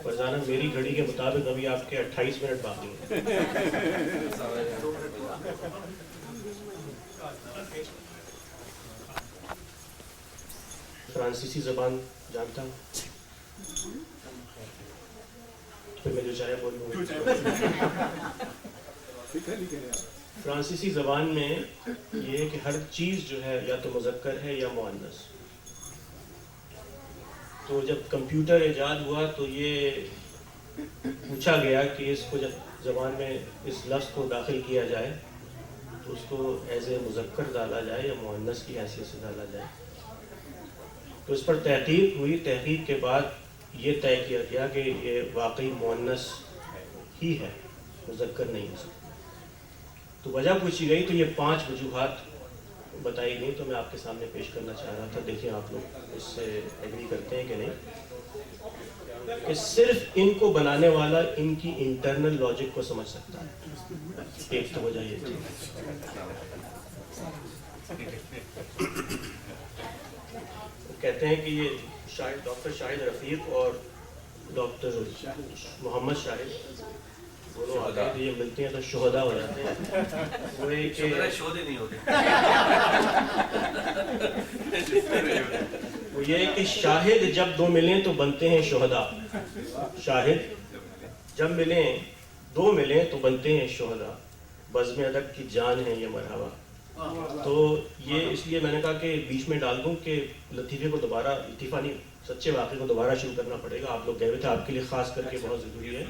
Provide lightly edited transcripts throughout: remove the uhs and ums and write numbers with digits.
فرزانہ میری گھڑی کے مطابق ابھی آپ کے 28 منٹ باقی ہیں. فرانسیسی زبان جانتا ہوں, پھر میں جو چاہے بولوں. فرانسیسی زبان میں یہ ہے کہ ہر چیز جو ہے یا تو مذکر ہے یا مؤنث. تو جب کمپیوٹر ایجاد ہوا تو یہ پوچھا گیا کہ اس کو جب زبان میں اس لفظ کو داخل کیا جائے تو اس کو ایز اے مذکر ڈالا جائے یا مؤنث کی حیثیت سے ڈالا جائے. تو اس پر تحقیق ہوئی. تحقیق کے بعد یہ طے کیا گیا کہ یہ واقعی مؤنث ہی ہے, مذکر نہیں ہو سکتا. تو وجہ پوچھی گئی تو یہ 5 وجوہات بتائی گئی, تو میں آپ کے سامنے پیش کرنا چاہ رہا تھا. دیکھیں آپ لوگ اس سے ایگری کرتے ہیں کہ نہیں, کہ صرف ان کو بنانے والا ان کی انٹرنل لاجک کو سمجھ سکتا ہے. ایک تو وجہ یہ تھی. کہتے ہیں کہ یہ شاہد ڈاکٹر شاہد رفیق اور ڈاکٹر محمد شاہد دونوں آتے ہیں, تو یہ ملتے ہیں تو شہداء ہو جاتے ہیں. وہ ایک وہ یہ کہ شاہد جب دو ملیں تو بنتے ہیں شہداء. شاہد جب ملیں, دو ملیں تو بنتے ہیں شہداء. بزم ادب کی جان ہے یہ مرحبا. تو یہ اس لیے میں نے کہا کہ بیچ میں ڈال دوں کہ لطیفے کو دوبارہ, لطیفہ نہیں سچے واقعے کو دوبارہ شروع کرنا پڑے گا. آپ لوگ گئے ہوئے تھے, آپ کے لیے خاص کر کے بہت ضروری ہے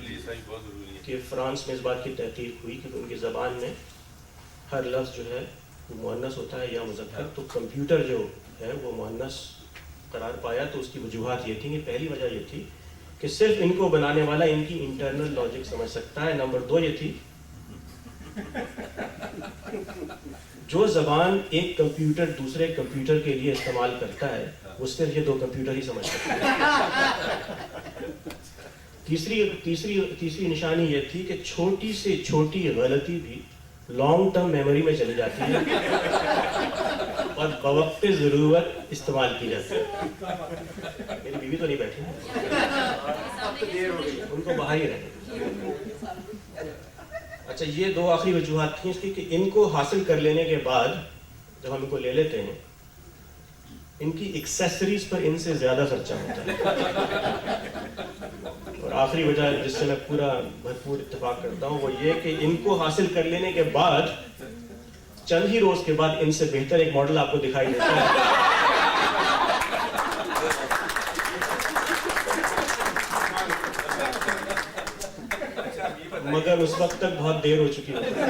کہ فرانس میں اس بات کی تحقیق ہوئی کہ ان کی زبان میں ہر لفظ جو ہے وہ مؤنث ہوتا ہے یا مذکر. تو کمپیوٹر جو ہے وہ مؤنث قرار پایا. تو اس کی وجوہات یہ تھیں کہ پہلی وجہ یہ تھی کہ صرف ان کو بنانے والا ان کی انٹرنل لاجک سمجھ سکتا ہے. نمبر 2 یہ تھی جو زبان ایک کمپیوٹر دوسرے کمپیوٹر کے لیے استعمال کرتا ہے وہ صرف یہ 2 کمپیوٹر ہی سمجھ سکتے ہیں. تیسری نشانی یہ تھی کہ چھوٹی سے چھوٹی غلطی بھی لانگ ٹرم میموری میں چلی جاتی ہے اور بوقت ضرورت استعمال کی جاتی ہے. میری بیوی تو نہیں بیٹھی, ان کو باہر ہی رہے. اچھا, یہ 2 آخری وجوہات تھیں اس کی کہ ان کو حاصل کر لینے کے بعد جب ہم ان کو لے لیتے ہیں ان کی ایکسیسریز پر ان سے زیادہ خرچہ ہوتا ہے. اور آخری وجہ جس سے میں پورا بھرپور اتفاق کرتا ہوں وہ یہ کہ ان کو حاصل کر لینے کے بعد چند ہی روز کے بعد ان سے بہتر ایک ماڈل آپ کو دکھائی دیتا ہے, مگر اس وقت تک بہت دیر ہو چکی ہوتی ہے.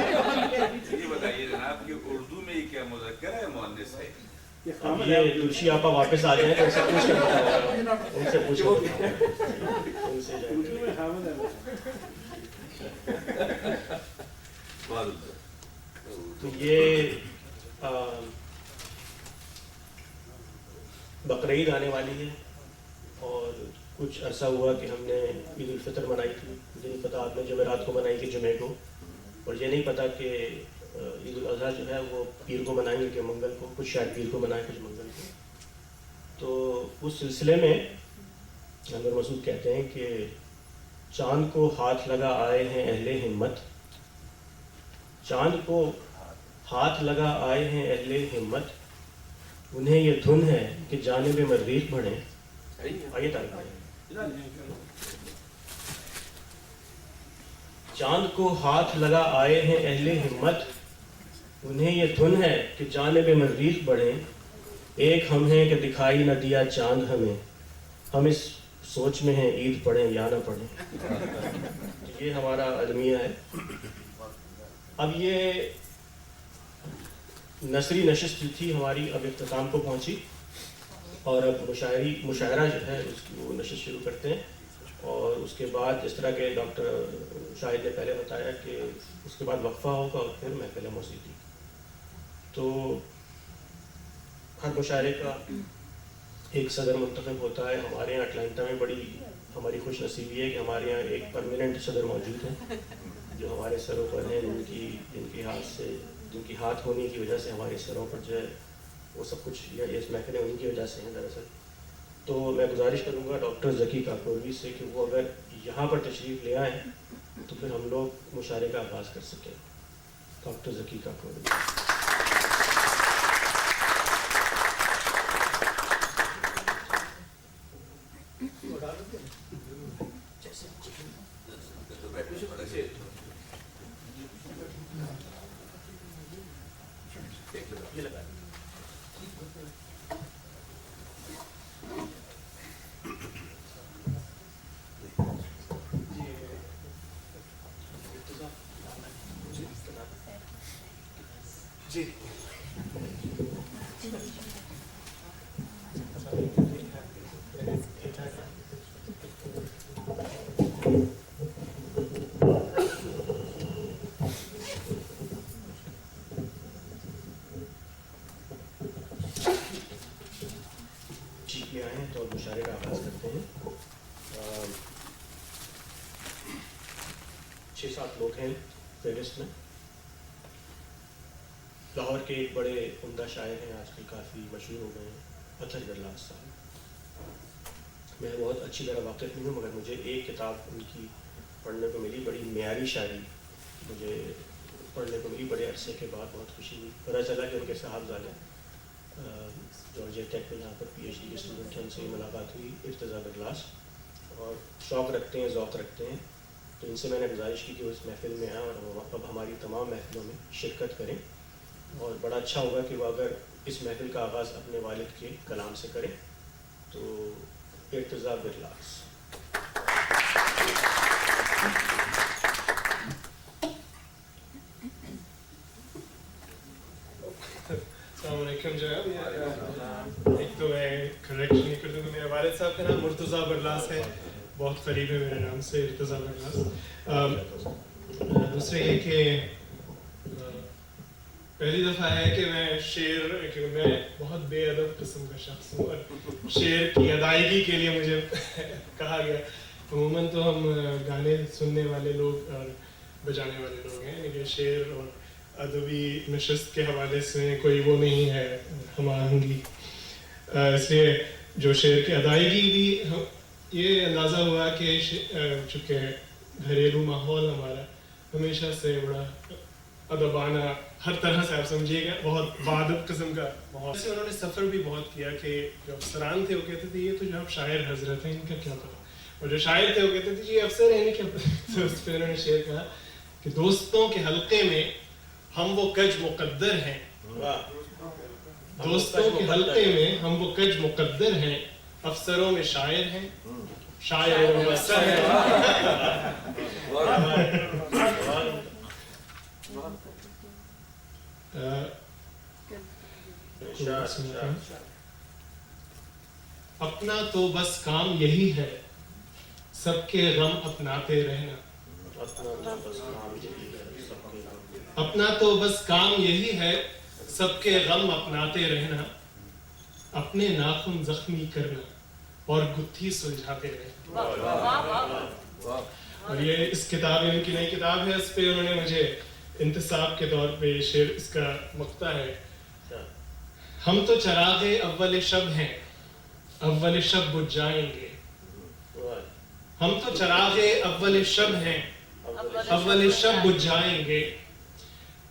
یہ بتائیے جناب کہ اردو میں یہ کیا مذکر ہے مؤنث ہے؟ یہ تلسی آپا واپس آ جائیں تو ان سے پوچھ کر بتاؤ, ان سے پوچھ کر ان سے تو یہ بقرعید آنے والی ہے اور کچھ عرصہ ہوا کہ ہم نے عید الفطر منائی تھی. مجھے نہیں پتا آپ نے جمعرات کو منائی کہ جمعے کو, اور یہ نہیں پتا کہ عید الاضحیٰ جو ہے وہ پیر کو منائیں گے کہ منگل کو. کچھ شاید پیر کو منائیں, کچھ منگل کو. تو اس سلسلے میں انور مسعود کہتے ہیں کہ چاند کو ہاتھ لگا آئے ہیں اہل ہمت, چاند کو ہاتھ لگا آئے ہیں اہل ہمت, انہیں یہ دھن ہے کہ جانب مریخ بڑھیں. آئیے تعریف. چاند کو ہاتھ لگا آئے ہیں اہل ہمت, انہیں یہ دھن ہے کہ جانب مریخ بڑھیں. ایک ہم ہیں کہ دکھائی نہ دیا چاند ہمیں, ہم اس سوچ میں ہیں عید پڑھیں یا نہ پڑھیں. یہ ہمارا المیہ ہے. اب یہ نثری نشست جو تھی ہماری اب اختتام کو پہنچی اور اب مشاعرہ جو ہے اس کی وہ نشست شروع کرتے ہیں. اور اس کے بعد اس طرح کے ڈاکٹر شاہد نے پہلے بتایا کہ اس کے بعد وقفہ ہوگا اور پھر محفل موسیقی. تو ہر مشاعرے کا ایک صدر منتخب ہوتا ہے. ہمارے یہاں اٹلانٹا میں بڑی ہماری خوش نصیبی ہے کہ ہمارے یہاں ایک پرماننٹ صدر موجود ہے جو ہمارے سروں پر ہیں, جن کے ہاتھ سے جن کی ہاتھ ہونے کی وجہ سے ہمارے سروں پر جو ہے وہ سب کچھ یہ اس محفلیں انہیں کی وجہ سے ہیں دراصل. تو میں گزارش کروں گا ڈاکٹر ذکی کاکوروی سے کہ وہ اگر یہاں پر تشریف لے آئیں تو پھر ہم لوگ مشاعرے کا آغاز کر سکیں. ڈاکٹر ذکی کاکوروی. جی جیت میں آئے ہیں تو مشاعرے کا آغاز کرتے ہیں. 6-7 لوگ ہیں فہرست میں. لاہور کے ایک بڑے عمدہ شاعر ہیں، آج کل کافی مشہور ہو گئے ہیں، اطہر برلاس صاحب. میں بہت اچھی طرح واقف نہیں ہوں مگر مجھے ایک کتاب ان کی پڑھنے کو ملی، بڑی معیاری شاعری مجھے پڑھنے کو ملی. بڑے عرصے کے بعد بہت خوشی ہوئی. پتہ چلا کہ ان کے صاحبزادے جارجیا ٹیک میں یہاں پر پی ایچ ڈی کے اسٹوڈنٹ ہیں، ان سے ملاقات ہوئی. ارتضیٰ برلاس اور شوق رکھتے ہیں، ذوق رکھتے ہیں. تو ان سے میں نے گزارش کی کہ وہ اس محفل میں آئیں اور اب ہماری تمام محفلوں میں شرکت کریں. اور بڑا اچھا ہوگا کہ وہ اگر اس محفل کا آغاز اپنے والد کے کلام سے کریں. تو ارتضیٰ برلاس. السلام علیکم جناب. ایک تو میں کریکشن یہ کر دوں کہ میرے والد صاحب کا نام مرتضیٰ برلاس ہے، بہت قریب ہے میرے نام سے ارتضیٰ برلاس. دوسرے یہ کہ پہلی دفعہ ہے کہ میں شعر، کہ میں بہت بے ادب قسم کا شخص ہوں اور شعر کی ادائیگی کے لیے مجھے کہا گیا. عموماً تو ہم گانے سننے والے لوگ اور بجانے والے لوگ ہیں، لیکن شعر اور ادبی نشست کے حوالے سے کوئی وہ نہیں ہے ہم آہنگی. اس لیے جو شعر کی ادائیگی بھی یہ اندازہ ہوا کہ چونکہ گھریلو ماحول ہمارا ہمیشہ سے بڑا ادبانہ، ہر طرح سے آپ سمجھیے گا بہت بادب قسم کا ماحول. سے انہوں نے سفر بھی بہت کیا کہ جو افسران تھے وہ کہتے تھے یہ تو جو اب شاعر حضرت ہیں ان کا کیا پتہ، اور جو شاعر تھے وہ کہتے تھے جی افسر ہیں انہیں کیا پتہ. تو اس پہ انہوں نے شعر کہا کہ دوستوں کے حلقے میں ہم وہ کج مقدر ہیں، دوستوں کے حلقے میں ہم وہ کج مقدر ہیں، افسروں میں شاعر ہیں، شاعروں میں افسر ہیں. اپنا تو بس کام یہی ہے سب کے غم اپناتے رہنا. اپنا تو بس کام یہی ہے سب کے غم اپناتے رہنا، اپنے ناخن زخمی کرنا اور گتھی سلجھاتے رہنا. اور یہ اس کتاب، ان کی نئی کتاب ہے، اس پہ انہوں نے مجھے انتصاب کے طور پہ شعر، اس کا مقطع ہے. ہم تو چراغ اول شب ہیں، اول شب بجھ جائیں گے. ہم تو چراغ اول شب ہیں، اول شب بجھ جائیں گے.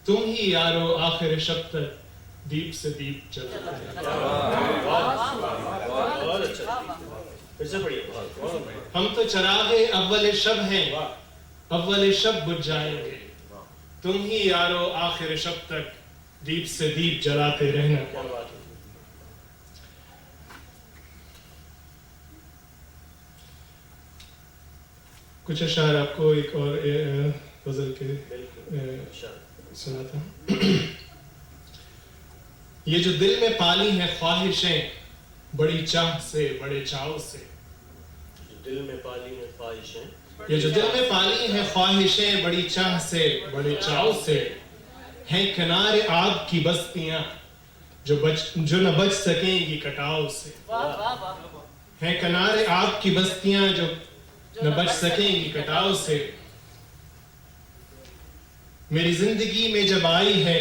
تم ہی یارو آخر شب تک دیپ سے دیپ جلاتے رہے. ہم تو چراغ اول شب ہیں، اول شب بجھ جائیں گے. تم ہی یارو آخر شب تک دیپ سے دیپ جلاتے رہنا. کچھ اشعار آپ کو ایک اور غزل کے سنا تھا. یہ جو دل میں پالی ہیں خواہشیں بڑی چاہ سے بڑے چاؤ سے. دل میں پالی ہیں خواہشیں، یہ جو دل میں پالی ہیں خواہشیں بڑی چاہ سے بڑے چاؤ سے، ہیں کنارے آگ کی بستیاں جو نہ بچ سکیں گی کٹاؤ سے. ہیں کنارے آگ کی بستیاں جو نہ بچ سکیں گی کٹاؤ سے. میری زندگی میں جب آئی ہے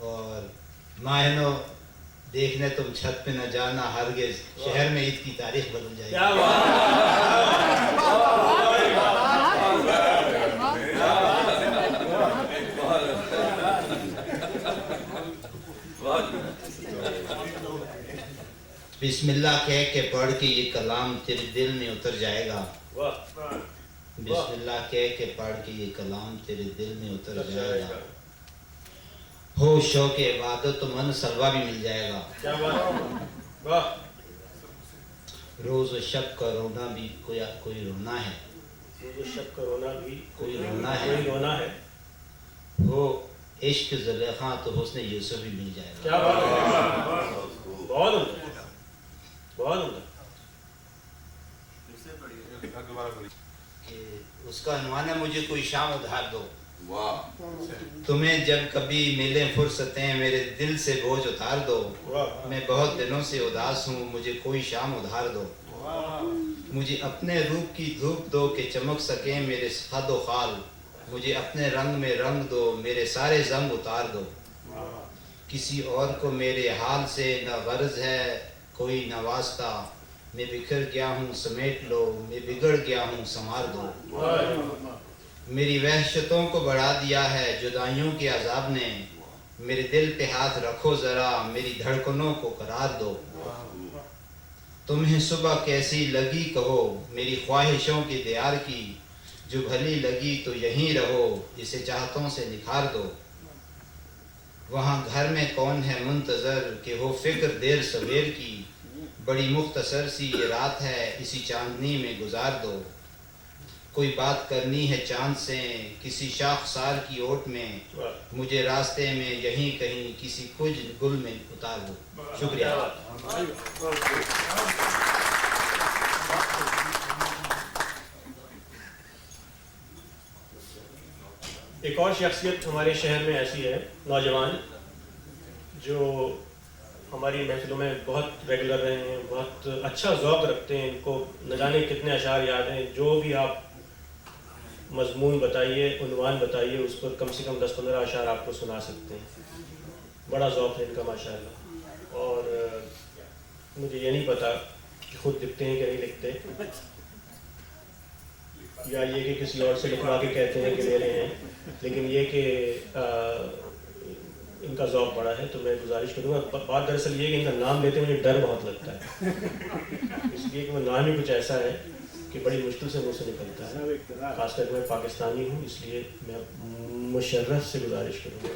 اور ماہنو دیکھنے تم چھت پہ نہ جانا ہرگز شہر میں عید کی تاریخ بدل جائے کیا گی. بسم اللہ کہہ کے پڑھ کے یہ کلام تیرے دل میں اتر جائے گا. بسم اللہ کہہ کے پڑھ کے یہ کلام تیرے دل میں اتر جائے گا. ہو شوق عبادت تو من سلوا بھی مل جائے گا. کیا بات. واہ. روز و شب کا رونا بھی کوئی رونا ہے. روز و شب کا رونا بھی کوئی رونا ہے. کوئی رونا ہے. ہو عشق زلیخا تو حسن یوسف بھی مل جائے گا. کیا بات ہے. بہت عمدہ. بہت عمدہ. کہ اس کا عنوان ہے مجھے کوئی شام ادھار دو. واہ. تمہیں جب کبھی ملیں فرصتیں میرے دل سے بوجھ اتار دو. واہ. میں بہت دنوں سے اداس ہوں مجھے کوئی شام ادھار دو. مجھے اپنے روپ کی دھوپ دو کہ چمک سکیں میرے خد و خال. مجھے اپنے رنگ میں رنگ دو میرے سارے زنگ اتار دو. کسی اور کو میرے حال سے نہ غرض ہے کوئی نہ واسطہ. میں بکھر گیا ہوں سمیٹ لو میں بگڑ گیا ہوں سنوار دو. میری وحشتوں کو بڑھا دیا ہے جدائیوں کے عذاب نے. میرے دل پہ ہاتھ رکھو ذرا میری دھڑکنوں کو قرار دو. تمہیں صبح کیسی لگی کہو میری خواہشوں کی دیار کی. جو بھلی لگی تو یہیں رہو جسے چاہتوں سے نکھار دو. وہاں گھر میں کون ہے منتظر کہ ہو فکر دیر سویر کی. بڑی مختصر سی یہ رات ہے اسی چاندنی میں گزار دو. کوئی بات کرنی ہے چاند سے کسی شاخسار کی اوٹ میں. مجھے راستے میں یہیں کہیں کسی کچھ گل میں اتار دو. شکریہ. ایک اور شخصیت ہمارے شہر میں ایسی ہے نوجوان جو ہماری محفلوں میں بہت ریگولر رہے ہیں. بہت اچھا ذوق رکھتے ہیں. ان کو نہ جانے کتنے اشعار یاد ہیں. جو بھی آپ مضمون بتائیے عنوان بتائیے اس پر کم سے کم 10-15 اشعار آپ کو سنا سکتے ہیں. بڑا ذوق ہے ان کا ماشاءاللہ. اور مجھے یہ نہیں پتا کہ خود لکھتے ہیں کہ نہیں لکھتے یا یہ کہ کسی اور سے لکھوا کے کہتے ہیں کہ لے رہے ہیں. لیکن یہ کہ ان کا ذوق بڑا ہے تو میں گزارش کروں گا. بات دراصل یہ کہ ان کا نام لیتے مجھے ڈر بہت لگتا ہے اس لیے کہ وہ نام ہی کچھ ایسا ہے کہ بڑی مشکل سے منہ سے نکلتا ہے. خاص کر میں پاکستانی ہوں اس لیے میں مشرف سے گزارش کروں گا.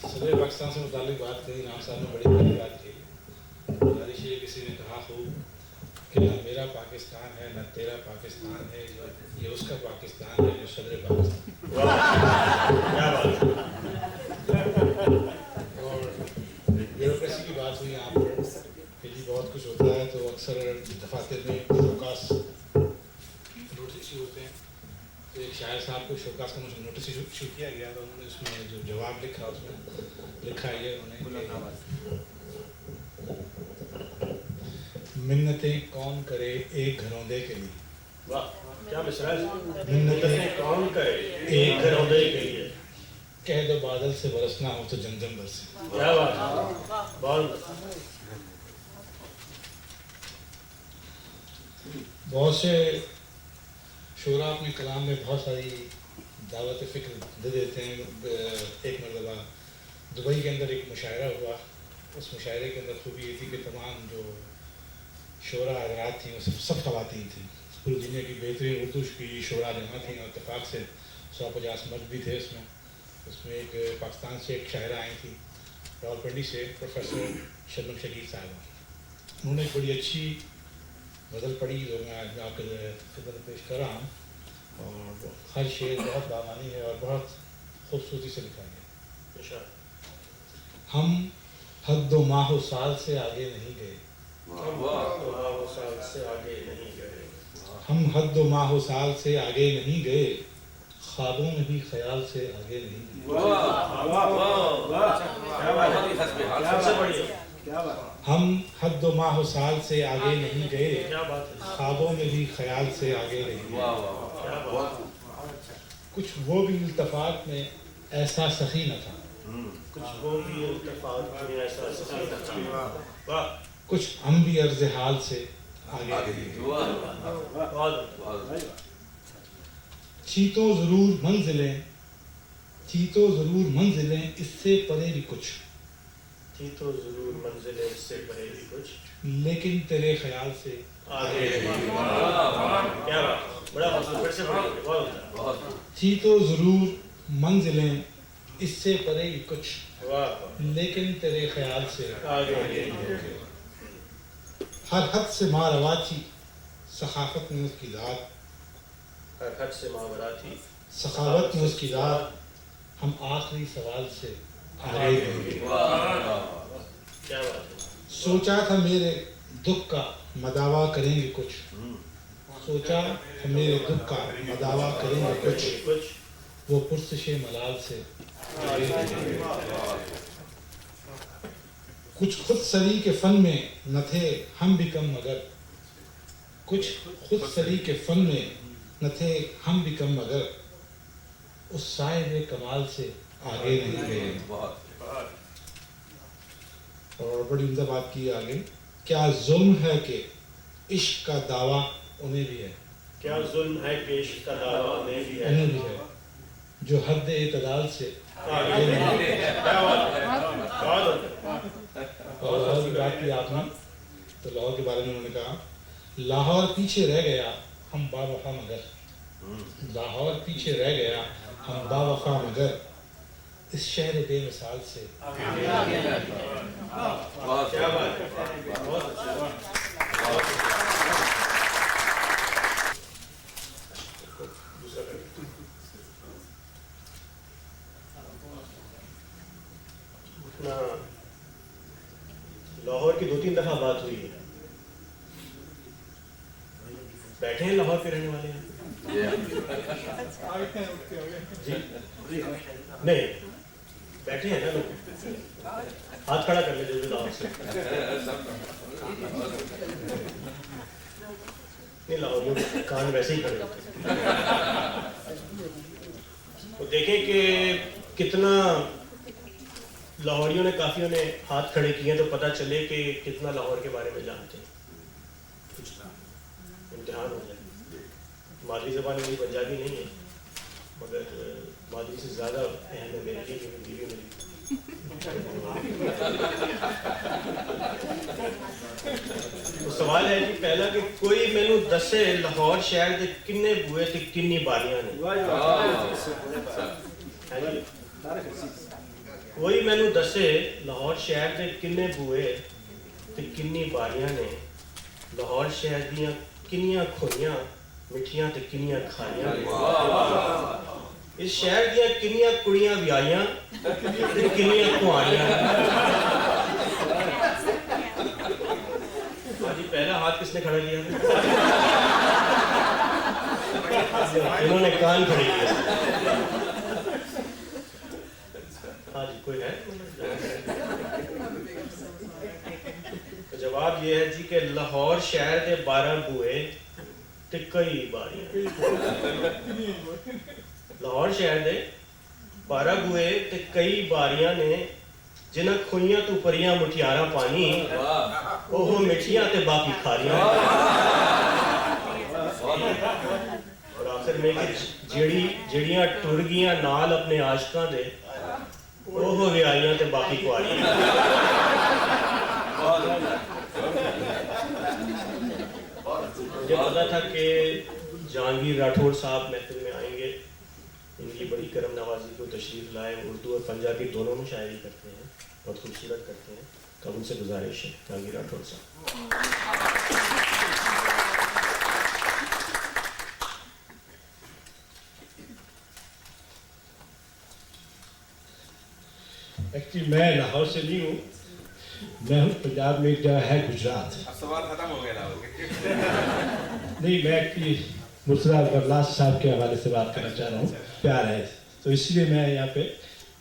صدر پاکستان سے متعلق بات کہی. نام صاحب نے بڑی بڑی بات کی. گزارش یہ کسی نے کہا خوب کہ نہ میرا پاکستان ہے نہ تیرا پاکستان ہے یہ اس کا پاکستان ہے جو صدر پاکستان. اور بیوروکریسی کی بات ہوئی یہاں پر کہ جی بہت کچھ ہوتا ہے تو اکثر دفاتر میں شوکاس نوٹس ایشو ہوتے ہیں. تو ایک شاعر صاحب کو شوکاس کا مجھے نوٹس ایشو کیا گیا تو انہوں نے اس میں جو جواب لکھا اس میں لکھا یہ انہوں نے منتیں کون کرے ایک گھروندے کے لیے. واہ کیا مصرع ہے. منتیں کون کرے ایک گھروندے کے لیے. کہہ دو بادل سے برسنا ہو تو جمجم برسے. کیا بات ہے. بہت سے شعراء اپنے کلام میں بہت ساری دعوت فکر دے دیتے ہیں. ایک مرتبہ دبئی کے اندر ایک مشاعرہ ہوا. اس مشاعرے کے اندر خوبی یہ تھی کہ تمام جو شعراء حضرات تھیں وہ سب خواتین تھیں. پوری دنیا کی بہترین اردو کی شعراء جمع تھیں اور اتفاق سے 150 مرد بھی تھے اس میں. اس میں ایک پاکستان سے ایک شاعرہ آئی تھی راولپنڈی سے پروفیسر شبنم شکیل صاحبہ. انہوں نے ایک بڑی اچھی غزل پڑھی جو میں آج آپ کے خدمت میں پیش کر رہا ہوں. اور ہر شعر بہت بامانی ہے اور بہت خوبصورتی سے لکھا گیا. ہم حد و ماہ و سال سے آگے نہیں گئے. ہم حد و ماہ و سال سے آگے نہیں گئے. خوابوں میں بھی خیال سے آگے نہیں گئے. ہم حد و ماہ و سال سے آگے نہیں گئے، کیا بات ہے، خوابوں میں بھی خیال سے آگے نہیں گئے۔ کیا بات ہے، کچھ وہ بھی التفات میں ایسا سخی نہ تھا، کچھ وہ بھی التفات میں ایسا سخی نہ تھا، واہ، کچھ ہم بھی عرض حال سے آگے نہیں گئے۔ بہت تھی تو ضرور منزلیں، تھی تو ضرور منزلیں اس سے پرے بھی کچھ، تھی تو ضرور منزلیں اس سے پرے بھی کچھ، لیکن تیرے خیال سے آگے نہیں۔ کیا بات، بڑا خوبصورت، پھر سے بڑھیں، بہت تھی تو ضرور منزلیں اس سے پرے بھی کچھ، واہ، لیکن تیرے خیال سے آگے نہیں۔ ہر حد سے ماروا تھی سخاوت میں اس کی ذات، ہر حد سے ماورا تھی، سخاوت میں اس کی ذات، ہم آخری سوال سے آگے نہیں گئے۔ کیا بات ہے، سوچا تھا میرے دکھ کا مداوا کریں گے کچھ، سوچا تھا میرے دکھ کا مداوا کریں گے کچھ، کچھ وہ پرسش ملال سے آگے نہیں گئے۔ کچھ خود سری کے فن میں نہ تھے ہم بھی کم مگر، کچھ خود سری کے فن میں نہ تھے ہم بھی کم مگر، اس صاحب کمال سے آگے نہیں گئے۔ اور بڑی عمدہ بات کی آگے، کیا ظلم ہے کہ عشق کا دعویٰ انہیں بھی ہے، کیا ظلم ہے کہ عشق کا دعویٰ انہیں بھی ہے، انہیں بھی ہے، جو حد اعتدال سے آگے آگے نہیں نہیں۔ گئے۔ کیا بات ہے، بہت اور لاہور کی بات کی آپ نے، تو لاہور کے بارے میں انہوں نے کہا، لاہور پیچھے رہ گیا ہم با وفا مگر، لاہور پیچھے رہ گیا ہم با وفا مگر، اس شہر بے مثال سے کیا بات ہے، بہت اچھا، دوسرا کر۔ لاہور کی 2-3 دفعہ بات ہوئی ہے، بیٹھے ہیں لاہور کے رہنے والے ہیں جی، نہیں بیٹھے ہیں نا لوگ، ہاتھ کھڑا کر لیں جو بھی لاہور سے نہیں، لاہور میں کان ویسے ہی کھڑے ہوتے ہیں۔ تو دیکھیں کہ کتنا لاہوریوں نے، کافیوں نے ہاتھ کھڑے کیے ہیں، تو پتہ چلے کہ کتنا لاہور کے بارے میں جانتے ہیں۔ امتحان ہو جائے، مادری زبان میری پنجابی نہیں ہے، مگر مادری سے زیادہ اہم ہے میرے لیے، کیونکہ بیوی میری۔ تو سوال ہے جی پہلا کہ کوئی مینو دسے لاہور شہر کے کنے بوئے تے کنی باریاں نے، کوئی مینو دسے لاہور شہر کے کنے بوئے تے کنی باریاں نے، لاہور شہر دیاں کنیاں کھوئیاں مٹھیاں تے کنیاں کھاریاں نے، اس شہر دیاں کنیاں کڑیاں ویائیاں تے کنیاں کھواریاں۔ جی پہلا ہاتھ کس نے کھڑا کیا؟ انہوں نے کان کھڑے کیا۔ ہاں جی کوئی ہے؟ تو جواب یہ ہے جی کہ لاہور شہر کے 12 بوئے تے کئی باریاں، لاہور شہر دے 12 بوئے تے کئی باریاں نے، جنہاں کھوئیاں تو پریاں مٹھیاراں پانی، اوہ مٹھیاں تے باقی کھاریاں۔ اور آخر میں کہ جڑیاں ٹر گیاں نال اپنے عاشقاں دے، اوہ ویائیاں تے باقی کواریاں۔ مجھے پتا تھا کہ جہانگیر راٹھوڑ صاحب محفل میں آئیں گے، ان کی بڑی کرم نوازی کو تشریف لائے، اردو اور پنجابی دونوں میں شاعری کرتے ہیں، بہت خوبصورت کرتے ہیں، تو ان سے گزارش ہے جہانگیر راٹھوڑ صاحب۔ ایکچولی میں لاہور سے نہیں ہوں، میں ہوں پنجاب میں ایک جگہ ہے گجرات۔ اب سوال ختم ہو گیا لاہور کے۔ نہیں میں ایکچولی مرتضیٰ برلاس صاحب کے حوالے سے بات کرنا چاہ رہا ہوں، پیار ہے تو اس لیے میں یہاں پہ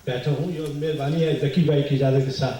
بیٹھا ہوں، یہ مہربانی ہے ذکی بھائی کی اجازت کے ساتھ۔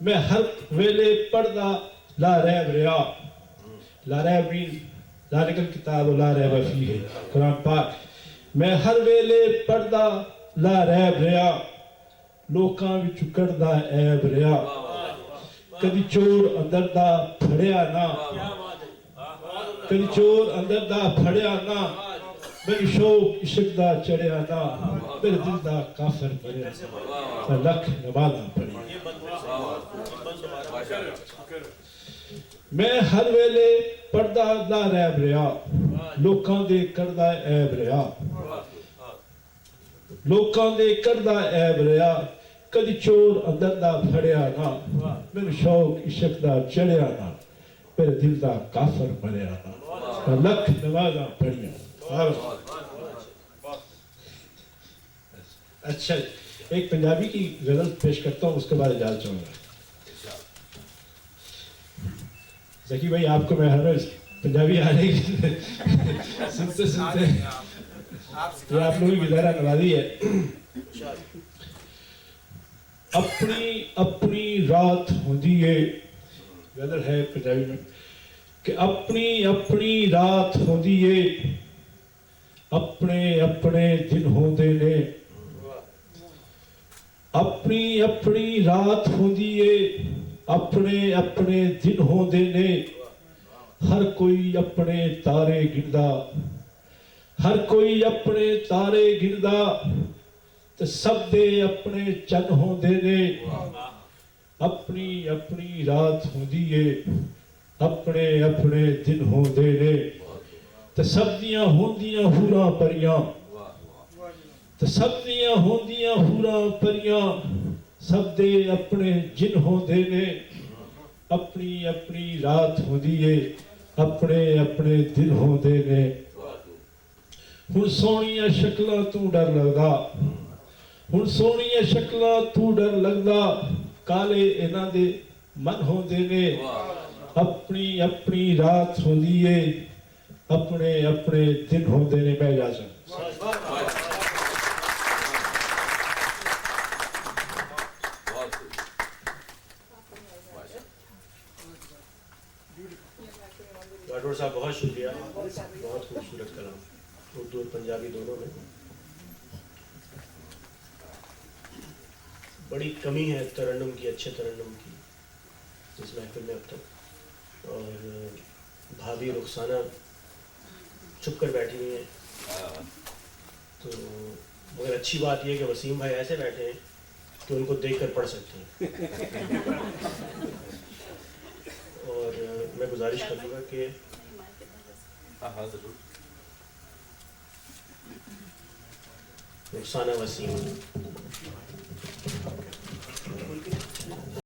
میں ہر ویلے پڑھدا لا ریب ریا. لا ریب means ذالک الکتاب لا ریب فیہ قرآن پاک. میں ہر ویلے پڑھدا لا ریب ریا, لوکاں وچ کڑدا عیب ریا. کدی چور اندر دا پھڑیا نہ, کدی چور اندر دا پھڑیا نہ, میرے شوق عشق دا چڑھیا نہ, میرے دل دا کافر بنیا. لکھ نمازاں پڑھی. میں ہر ویلے پڑھدا لا ریب ریا, لوکاں دے کردہ عیب ریا. لوکاں دے کردہ عیب ریا, کدی چور اندر دا پھڑیا نہ, میرے شوق عشق دا چڑھیا نہ, میرے دل دا کافر بنیا نہ. لکھ نمازاں پڑھیاں. اچھا, ایک پنجابی کی غزل پیش کرتا ہوں, اس کے بعد اجازت چاہوں گا. ذکی بھائی آپ کو میں ہر روز پنجابی آ رہی سنتے سنتے یہ آپ لوگوں کی ذرا نوازی ہے. اپنی اپنی رات ہوندی ہے, غزل ہے پنجابی میں, کہ اپنی اپنی رات ہوندی ہے, اپنے اپنے دن ہوندے نے. اپنی اپنی رات ہوندی ہے, اپنے اپنے دن ہوندے نے. ہر کوئی اپنے تارے گندا, ہر کوئی اپنے تارے گندا, تے سب دے اپنے چن ہوندے نے. اپنی اپنی رات ہوندی ہے, اپنے اپنے دن ہوندے نے. تے سب دیاں ہوندیاں حوراں پریاں, تے سب دیاں ہوندیاں حوراں پریاں, سب دے اپنے جن ہوندے نے. اپنی اپنی رات ہوندی ہے, اپنے اپنے دن ہوندے نے. ہن سونیاں شکلاں تو ڈر لگدا, ہن سونیاں شکلاں تو ڈر لگدا, کالے انہاں دے من ہوندے نے. اپنی اپنی رات ہوندی ہے, اپنے اپنے دن ہوندے نے. میں اجازت. راٹھور صاحب بہت شکریہ, بہت خوبصورت کلام, اردو اور پنجابی دونوں میں. بڑی کمی ہے ترنم کی, اچھے ترنم کی اس محفل میں اب تک. اور بھابھی رخسانہ چھپ کر بیٹھی ہوئی ہیں, تو مگر اچھی بات یہ ہے کہ وسیم بھائی ایسے بیٹھے ہیں کہ ان کو دیکھ کر پڑھ سکتے ہیں. اور میں گزارش کروں گا کہ رخسانہ وسیم